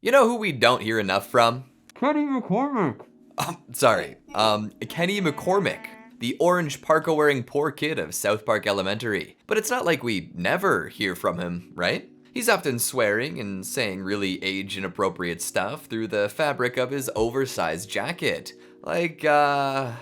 You know who we don't hear enough from? Kenny McCormick. Kenny McCormick, the orange-parka-wearing poor kid of South Park Elementary. But it's not like we never hear from him, right? He's often swearing and saying really age-inappropriate stuff through the fabric of his oversized jacket. Like, and,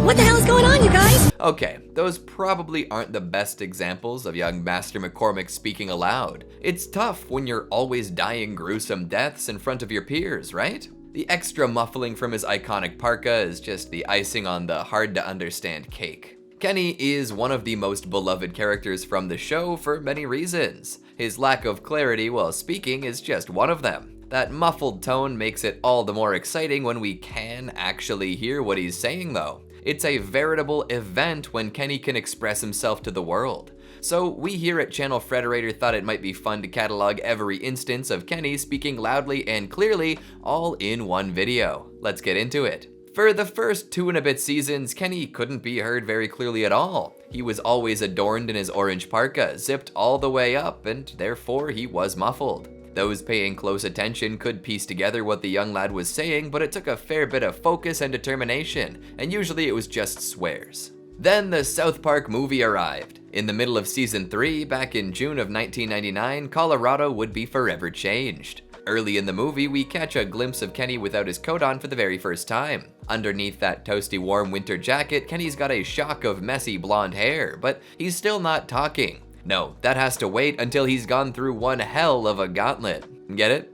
What the hell is going on, you guys? Okay, those probably aren't the best examples of young Master McCormick speaking aloud. It's tough when you're always dying gruesome deaths in front of your peers, right? The extra muffling from his iconic parka is just the icing on the hard-to-understand cake. Kenny is one of the most beloved characters from the show for many reasons. His lack of clarity while speaking is just one of them. That muffled tone makes it all the more exciting when we can actually hear what he's saying though. It's a veritable event when Kenny can express himself to the world. So we here at ChannelFrederator thought it might be fun to catalog every instance of Kenny speaking loudly and clearly all in one video. Let's get into it. For the first 2 and a bit seasons, Kenny couldn't be heard very clearly at all. He was always adorned in his orange parka, zipped all the way up, and therefore he was muffled. Those paying close attention could piece together what the young lad was saying, but it took a fair bit of focus and determination, and usually it was just swears. Then the South Park movie arrived. In the middle of season 3, back in June of 1999, Colorado would be forever changed. Early in the movie, we catch a glimpse of Kenny without his coat on for the very first time. Underneath that toasty warm winter jacket, Kenny's got a shock of messy blonde hair, but he's still not talking. No, that has to wait until he's gone through one hell of a gauntlet. Get it?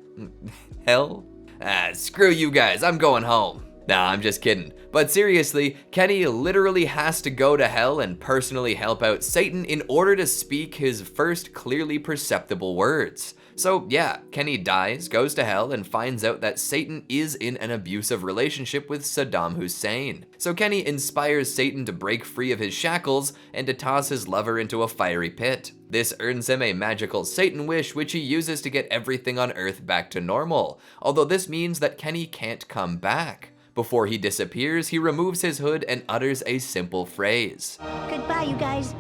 Hell? Screw you guys, I'm going home. Nah, I'm just kidding. But seriously, Kenny literally has to go to hell and personally help out Satan in order to speak his first clearly perceptible words. So yeah, Kenny dies, goes to hell, and finds out that Satan is in an abusive relationship with Saddam Hussein. So Kenny inspires Satan to break free of his shackles and to toss his lover into a fiery pit. This earns him a magical Satan wish, which he uses to get everything on Earth back to normal, although this means that Kenny can't come back. Before he disappears, he removes his hood and utters a simple phrase. Goodbye, you guys.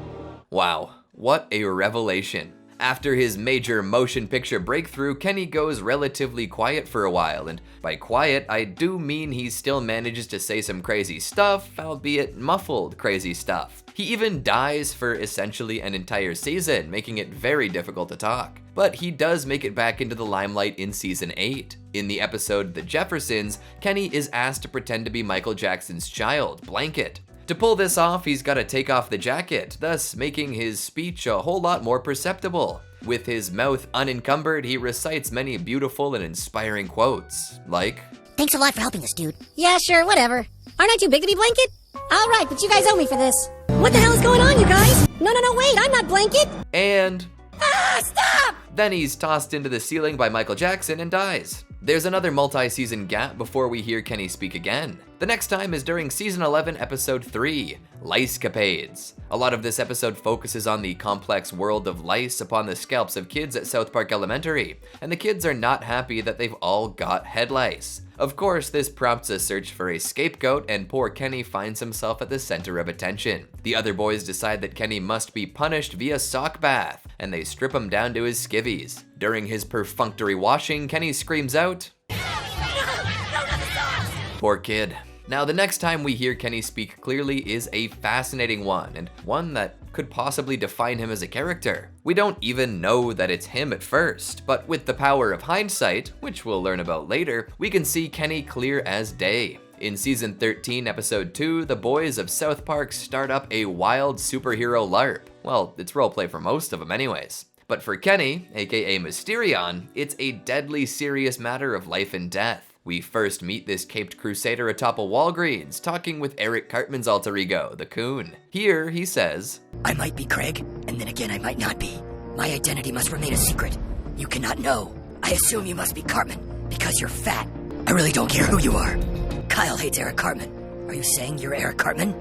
Wow, what a revelation. After his major motion picture breakthrough, Kenny goes relatively quiet for a while, and by quiet, I do mean he still manages to say some crazy stuff, albeit muffled crazy stuff. He even dies for essentially an entire season, making it very difficult to talk. But he does make it back into the limelight in season 8. In the episode The Jeffersons, Kenny is asked to pretend to be Michael Jackson's child, Blanket. To pull this off, he's got to take off the jacket, thus making his speech a whole lot more perceptible. With his mouth unencumbered, he recites many beautiful and inspiring quotes, like, Thanks a lot for helping us, dude. Yeah, sure, whatever. Aren't I too big to be Blanket? All right, but you guys owe me for this. What the hell is going on, you guys? No, wait, I'm not Blanket. and Stop! then he's tossed into the ceiling by Michael Jackson and dies. There's another multi-season gap before we hear Kenny speak again. The next time is during season 11, episode 3, Licecapades. A lot of this episode focuses on the complex world of lice upon the scalps of kids at South Park Elementary, and the kids are not happy that they've all got head lice. Of course, this prompts a search for a scapegoat, and poor Kenny finds himself at the center of attention. The other boys decide that Kenny must be punished via sock bath, and they strip him down to his skivvies. During his perfunctory washing, Kenny screams out, poor kid. Now, the next time we hear Kenny speak clearly is a fascinating one, and one that could possibly define him as a character. We don't even know that it's him at first, but with the power of hindsight, which we'll learn about later, we can see Kenny clear as day. In season 13, episode 2, the boys of South Park start up a wild superhero LARP. Well, it's roleplay for most of them anyways. But for Kenny, aka Mysterion, it's a deadly serious matter of life and death. We first meet this caped crusader atop a Walgreens, talking with Eric Cartman's alter ego, the Coon. Here, he says, I might be Craig, and then again I might not be. My identity must remain a secret. You cannot know. I assume you must be Cartman, because you're fat. I really don't care who you are. Kyle hates Eric Cartman. Are you saying you're Eric Cartman?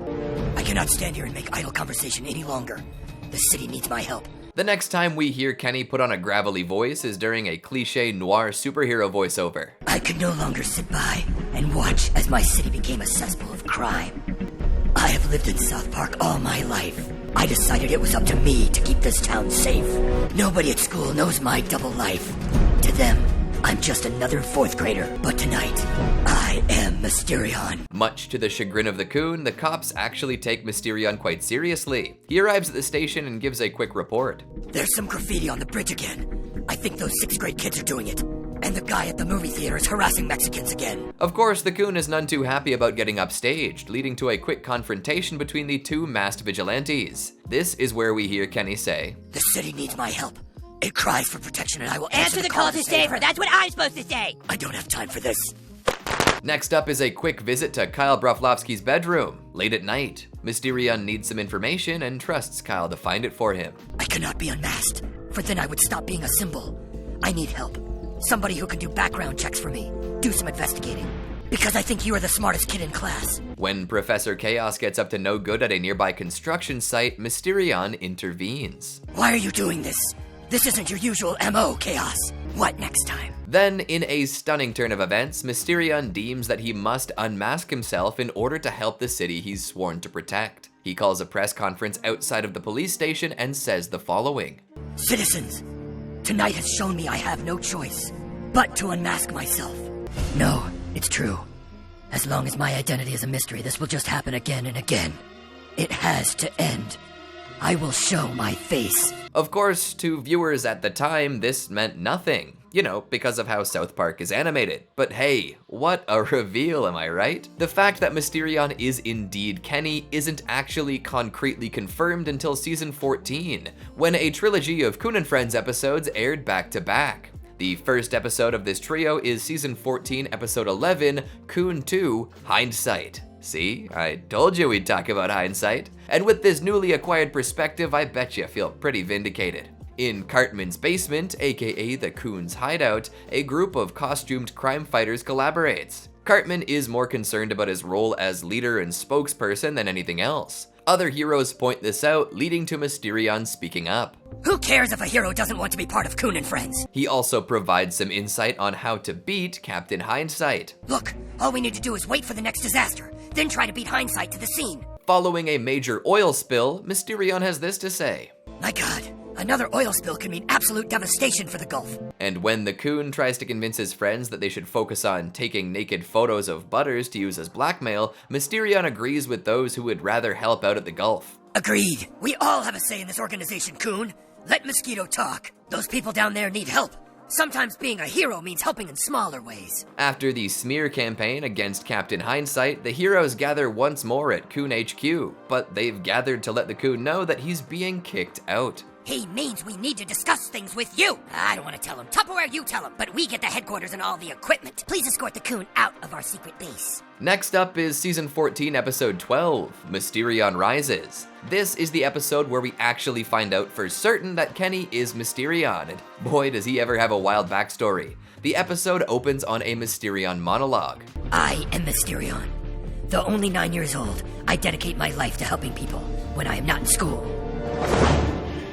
I cannot stand here and make idle conversation any longer. The city needs my help. The next time we hear Kenny put on a gravelly voice is during a cliché noir superhero voiceover. I could no longer sit by and watch as my city became a cesspool of crime. I have lived in South Park all my life. I decided it was up to me to keep this town safe. Nobody at school knows my double life. To them, I'm just another 4th grader. But tonight, I am Mysterion. Much to the chagrin of the Coon, the cops actually take Mysterion quite seriously. He arrives at the station and gives a quick report. There's some graffiti on the bridge again. I think those 6th grade kids are doing it. And the guy at the movie theater is harassing Mexicans again. Of course, the Coon is none too happy about getting upstaged, leading to a quick confrontation between the two masked vigilantes. This is where we hear Kenny say, "The city needs my help. It cries for protection and I will Answer the call to save her. That's what I'm supposed to say. I don't have time for this." Next up is a quick visit to Kyle Broflovsky's bedroom. Late at night, Mysterion needs some information and trusts Kyle to find it for him. "I cannot be unmasked, for then I would stop being a symbol. I need help. Somebody who can do background checks for me. Do some investigating. Because I think you are the smartest kid in class." When Professor Chaos gets up to no good at a nearby construction site, Mysterion intervenes. "Why are you doing this? This isn't your usual MO, Chaos. What next time?" Then, in a stunning turn of events, Mysterion deems that he must unmask himself in order to help the city he's sworn to protect. He calls a press conference outside of the police station and says the following. "Citizens, tonight has shown me I have no choice but to unmask myself. No, it's true. As long as my identity is a mystery, this will just happen again and again. It has to end. I will show my face." Of course, to viewers at the time, this meant nothing. You know, because of how South Park is animated. But hey, what a reveal, am I right? The fact that Mysterion is indeed Kenny isn't actually concretely confirmed until season 14, when a trilogy of Coon and Friends episodes aired back to back. The first episode of this trio is season 14, episode 11, Coon 2, Hindsight. See, I told you we'd talk about hindsight. And with this newly acquired perspective, I bet you feel pretty vindicated. In Cartman's basement, aka the Coon's hideout, a group of costumed crime fighters collaborates. Cartman is more concerned about his role as leader and spokesperson than anything else. Other heroes point this out, leading to Mysterion speaking up. "Who cares if a hero doesn't want to be part of Coon and Friends?" He also provides some insight on how to beat Captain Hindsight. "Look, all we need to do is wait for the next disaster, then try to beat Hindsight to the scene." Following a major oil spill, Mysterion has this to say. "My God, another oil spill could mean absolute devastation for the Gulf." And when the Coon tries to convince his friends that they should focus on taking naked photos of Butters to use as blackmail, Mysterion agrees with those who would rather help out at the Gulf. "Agreed. We all have a say in this organization, Coon. Let Mosquito talk. Those people down there need help. Sometimes being a hero means helping in smaller ways." After the smear campaign against Captain Hindsight, the heroes gather once more at Coon HQ, but they've gathered to let the Coon know that he's being kicked out. He means we need to discuss things with you. I don't want to tell him. Tupperware, you tell him. But we get the headquarters and all the equipment. Please escort the Coon out of our secret base. Next up is season 14, episode 12, Mysterion Rises. This is the episode where we actually find out for certain that Kenny is Mysterion, and boy does he ever have a wild backstory. The episode opens on a Mysterion monologue. "I am Mysterion. Though only 9 years old, I dedicate my life to helping people when I am not in school.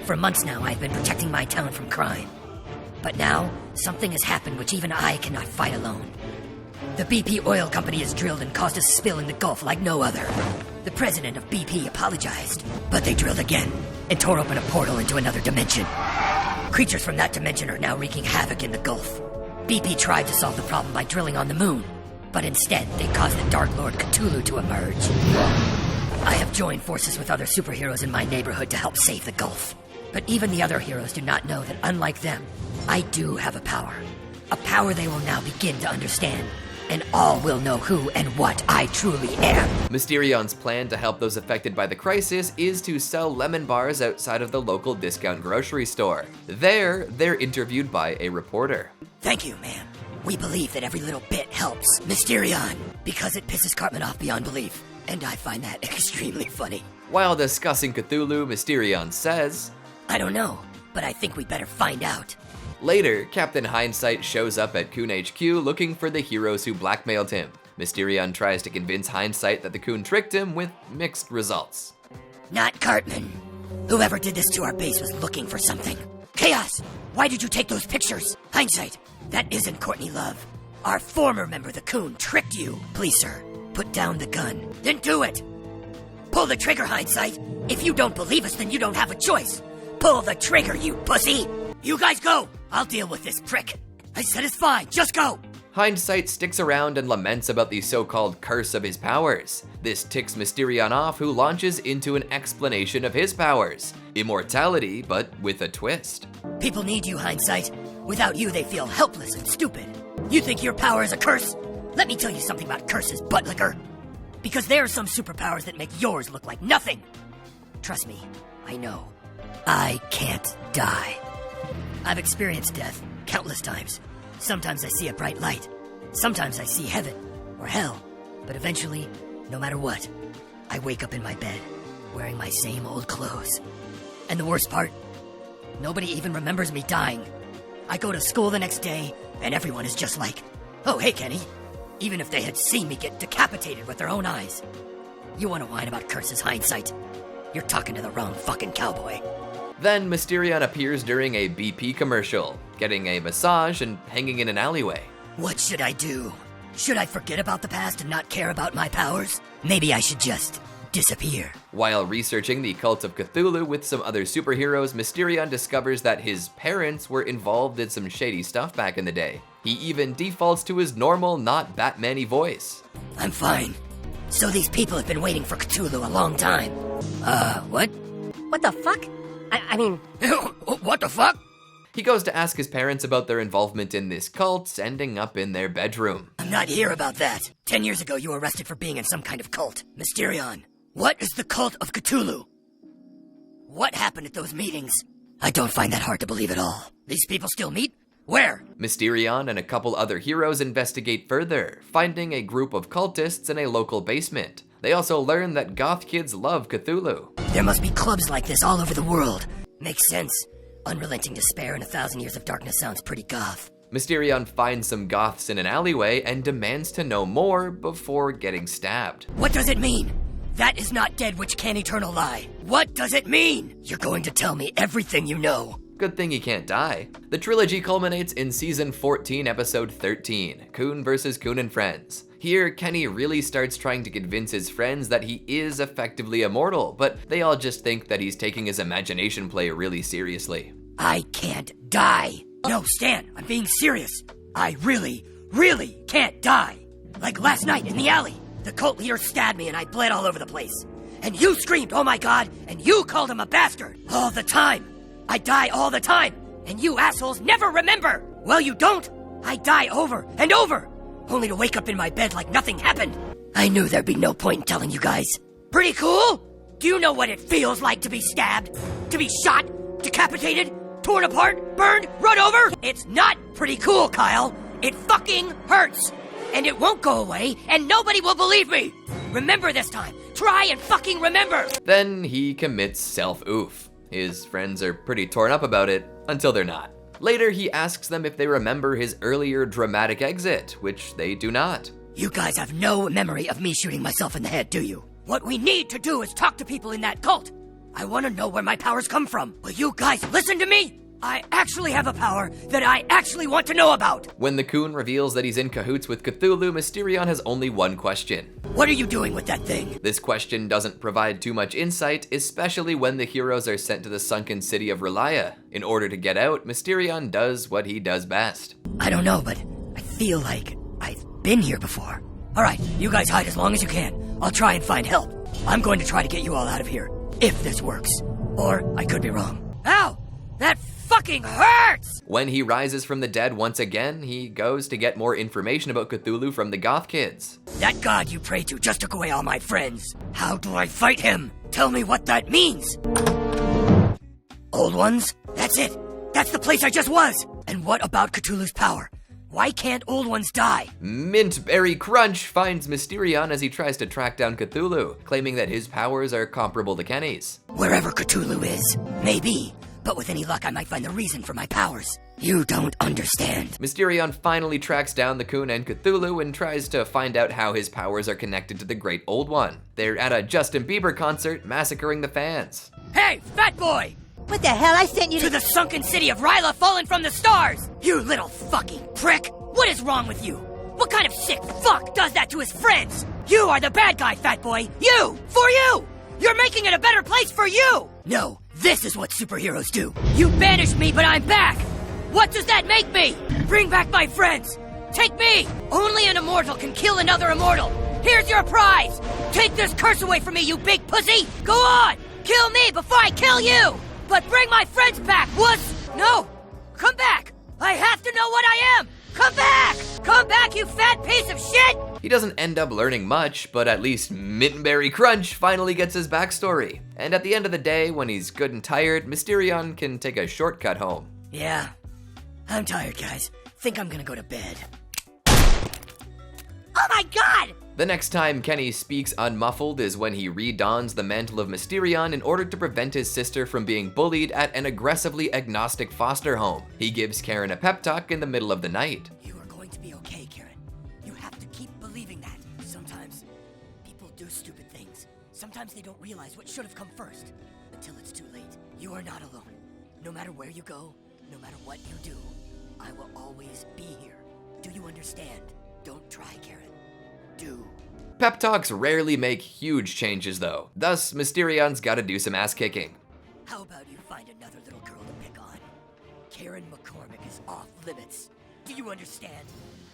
For months now, I've been protecting my town from crime. But now, something has happened which even I cannot fight alone. The BP oil company has drilled and caused a spill in the Gulf like no other. The president of BP apologized, but they drilled again and tore open a portal into another dimension. Creatures from that dimension are now wreaking havoc in the Gulf. BP tried to solve the problem by drilling on the moon, but instead they caused the Dark Lord Cthulhu to emerge. I have joined forces with other superheroes in my neighborhood to help save the Gulf. But even the other heroes do not know that, unlike them, I do have a power. A power they will now begin to understand. And all will know who and what I truly am." Mysterion's plan to help those affected by the crisis is to sell lemon bars outside of the local discount grocery store. There, they're interviewed by a reporter. "Thank you, ma'am. We believe that every little bit helps Mysterion, because it pisses Cartman off beyond belief. And I find that extremely funny." While discussing Cthulhu, Mysterion says, "I don't know, but I think we better find out." Later, Captain Hindsight shows up at Coon HQ looking for the heroes who blackmailed him. Mysterion tries to convince Hindsight that the Coon tricked him with mixed results. "Not Cartman. Whoever did this to our base was looking for something. Chaos, why did you take those pictures? Hindsight, that isn't Courtney Love. Our former member, the Coon, tricked you. Please, sir, put down the gun. Then do it. Pull the trigger, Hindsight. If you don't believe us, then you don't have a choice. Pull the trigger, you pussy. You guys go. I'll deal with this prick. I said it's fine. Just go. Hindsight sticks around and laments about the so-called curse of his powers. This ticks Mysterion off, who launches into an explanation of his powers. Immortality, but with a twist. People need you, Hindsight. Without you, they feel helpless and stupid. You think your power is a curse? Let me tell you something about curses, buttlicker. Because there are some superpowers that make yours look like nothing. Trust me, I know. I can't die. I've experienced death countless times. Sometimes I see a bright light. Sometimes I see heaven or hell. But eventually, no matter what, I wake up in my bed, wearing my same old clothes. And the worst part, nobody even remembers me dying. I go to school the next day, and everyone is just like, "Oh, hey, Kenny." Even if they had seen me get decapitated with their own eyes. You want to whine about curses, Hindsight? You're talking to the wrong fucking cowboy. Then Mysterion appears during a BP commercial, getting a massage and hanging in an alleyway. What should I do? Should I forget about the past and not care about my powers? Maybe I should just disappear. While researching the cult of Cthulhu with some other superheroes, Mysterion discovers that his parents were involved in some shady stuff back in the day. He even defaults to his normal, not Batman-y voice. I'm fine. So these people have been waiting for Cthulhu a long time. What? What the fuck? I mean... What the fuck? He goes to ask his parents about their involvement in this cult, ending up in their bedroom. I'm not here about that. 10 years ago, you were arrested for being in some kind of cult. Mysterion, what is the cult of Cthulhu? What happened at those meetings? I don't find that hard to believe at all. These people still meet? Where? Mysterion and a couple other heroes investigate further, finding a group of cultists in a local basement. They also learn that goth kids love Cthulhu. There must be clubs like this all over the world. Makes sense. Unrelenting despair in 1,000 years of darkness sounds pretty goth. Mysterion finds some goths in an alleyway and demands to know more before getting stabbed. What does it mean? That is not dead which can eternal lie. What does it mean? You're going to tell me everything you know. Good thing he can't die. The trilogy culminates in Season 14, Episode 13, Coon vs. Coon and Friends. Here, Kenny really starts trying to convince his friends that he is effectively immortal, but they all just think that he's taking his imagination play really seriously. I can't die. No, Stan, I'm being serious. I really can't die. Like last night in the alley, the cult leader stabbed me and I bled all over the place. And you screamed, "Oh my God," and you called him a bastard all the time. I die all the time, and you assholes never remember. Well, you don't. I die over and over, only to wake up in my bed like nothing happened. I knew there'd be no point in telling you guys. Pretty cool? Do you know what it feels like to be stabbed? To be shot? Decapitated? Torn apart? Burned? Run over? It's not pretty cool, Kyle. It fucking hurts. And it won't go away, and nobody will believe me. Remember this time. Try and fucking remember. Then he commits self-oof. His friends are pretty torn up about it, until they're not. Later, he asks them if they remember his earlier dramatic exit, which they do not. You guys have no memory of me shooting myself in the head, do you? What we need to do is talk to people in that cult. I want to know where my powers come from. Will you guys listen to me? I actually have a power that I actually want to know about. When the Coon reveals that he's in cahoots with Cthulhu, Mysterion has only one question. What are you doing with that thing? This question doesn't provide too much insight, especially when the heroes are sent to the sunken city of Relaya. In order to get out, Mysterion does what he does best. I don't know, but I feel like I've been here before. All right, you guys hide as long as you can. I'll try and find help. I'm going to try to get you all out of here, if this works. Or I could be wrong. Ow! That fucking hurts! When he rises from the dead once again, he goes to get more information about Cthulhu from the goth kids. That god you pray to just took away all my friends. How do I fight him? Tell me what that means. Old ones? That's it. That's the place I just was. And what about Cthulhu's power? Why can't old ones die? Mintberry Crunch finds Mysterion as he tries to track down Cthulhu, claiming that his powers are comparable to Kenny's. Wherever Cthulhu is. Maybe. But with any luck, I might find the reason for my powers. You don't understand. Mysterion finally tracks down the Coon and Cthulhu and tries to find out how his powers are connected to the Great Old One. They're at a Justin Bieber concert, massacring the fans. Hey, fat boy! What the hell? I sent you to the sunken city of Ryla fallen from the stars! You little fucking prick! What is wrong with you? What kind of sick fuck does that to his friends? You are the bad guy, fat boy! You! For you! You're making it a better place for you! No, this is what superheroes do. You banished me, but I'm back! What does that make me? Bring back my friends! Take me! Only an immortal can kill another immortal! Here's your prize! Take this curse away from me, you big pussy! Go on! Kill me before I kill you! But bring my friends back, wuss! No! Come back! I have to know what I am! Come back! Come back, you fat piece of shit! He doesn't end up learning much, but at least Mittenberry Crunch finally gets his backstory. And at the end of the day, when he's good and tired, Mysterion can take a shortcut home. Yeah, I'm tired, guys. Think I'm gonna go to bed. Oh my god! The next time Kenny speaks unmuffled is when he redons the mantle of Mysterion in order to prevent his sister from being bullied at an aggressively agnostic foster home. He gives Karen a pep talk in the middle of the night. You are going to be okay, Karen. You have to keep believing that. Sometimes people do stupid things. Sometimes they don't realize what should have come first until it's too late. You are not alone. No matter where you go, no matter what you do, I will always be here. Do you understand? Don't try, Karen. Do. Pep talks rarely make huge changes though, thus Mysterion's gotta do some ass kicking. How about you find another little girl to pick on? Karen McCormick is off limits. Do you understand?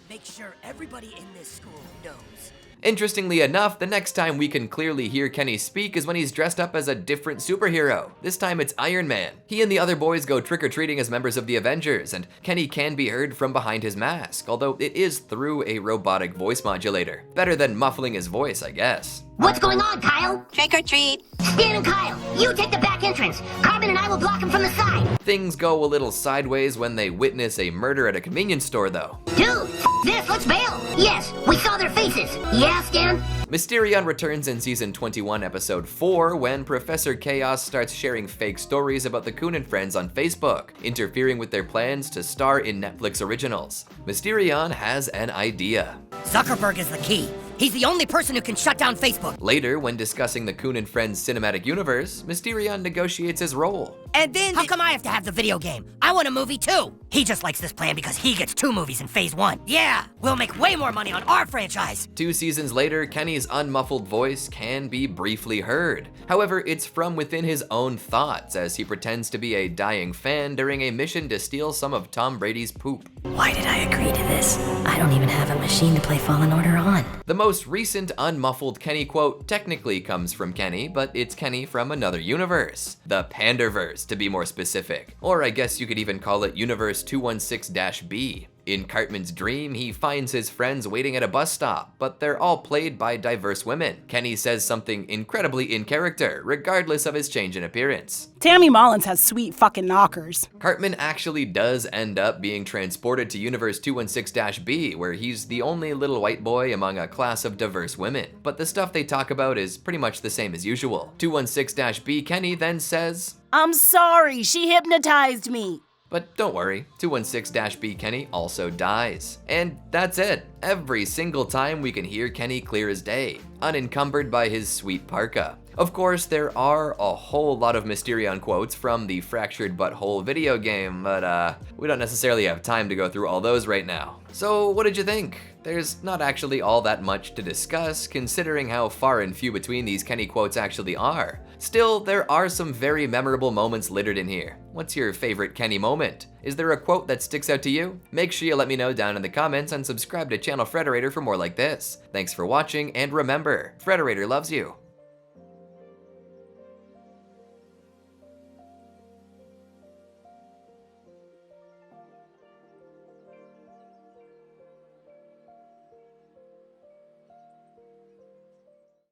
Make sure everybody in this school knows. Interestingly enough, the next time we can clearly hear Kenny speak is when he's dressed up as a different superhero. This time it's Iron Man. He and the other boys go trick-or-treating as members of the Avengers, and Kenny can be heard from behind his mask, although it is through a robotic voice modulator. Better than muffling his voice, I guess. What's going on, Kyle? Trick or treat. Stan and Kyle, you take the back entrance. Carmen and I will block him from the side. Things go a little sideways when they witness a murder at a convenience store though. Dude, this, let's bail. Yes, we saw their faces. Yeah, Stan? Mysterion returns in season 21, episode 4, when Professor Chaos starts sharing fake stories about the Coon and Friends on Facebook, interfering with their plans to star in Netflix originals. Mysterion has an idea. Zuckerberg is the key. He's the only person who can shut down Facebook. Later, when discussing the Coon and Friends cinematic universe, Mysterion negotiates his role. And then how come I have to have the video game? I want a movie too. He just likes this plan because he gets 2 movies in phase 1. Yeah, we'll make way more money on our franchise. 2 seasons later, Kenny's unmuffled voice can be briefly heard. However, it's from within his own thoughts as he pretends to be a dying fan during a mission to steal some of Tom Brady's poop. Why did I agree to this? I don't even have a machine to play Fallen Order on. The most recent unmuffled Kenny quote technically comes from Kenny, but it's Kenny from another universe. The Panderverse, to be more specific. Or I guess you could even call it Universe 216-B. In Cartman's dream, he finds his friends waiting at a bus stop, but they're all played by diverse women. Kenny says something incredibly in character, regardless of his change in appearance. Tammy Mullins has sweet fucking knockers. Cartman actually does end up being transported to Universe 216-B, where he's the only little white boy among a class of diverse women. But the stuff they talk about is pretty much the same as usual. 216-B Kenny then says, I'm sorry, she hypnotized me. But don't worry, 216-B Kenny also dies. And that's it. Every single time we can hear Kenny clear as day, unencumbered by his sweet parka. Of course, there are a whole lot of Mysterion quotes from the Fractured Butthole video game, but we don't necessarily have time to go through all those right now. So what did you think? There's not actually all that much to discuss, considering how far and few between these Kenny quotes actually are. Still, there are some very memorable moments littered in here. What's your favorite Kenny moment? Is there a quote that sticks out to you? Make sure you let me know down in the comments and subscribe to ChannelFrederator for more like this. Thanks for watching, and remember, Frederator loves you.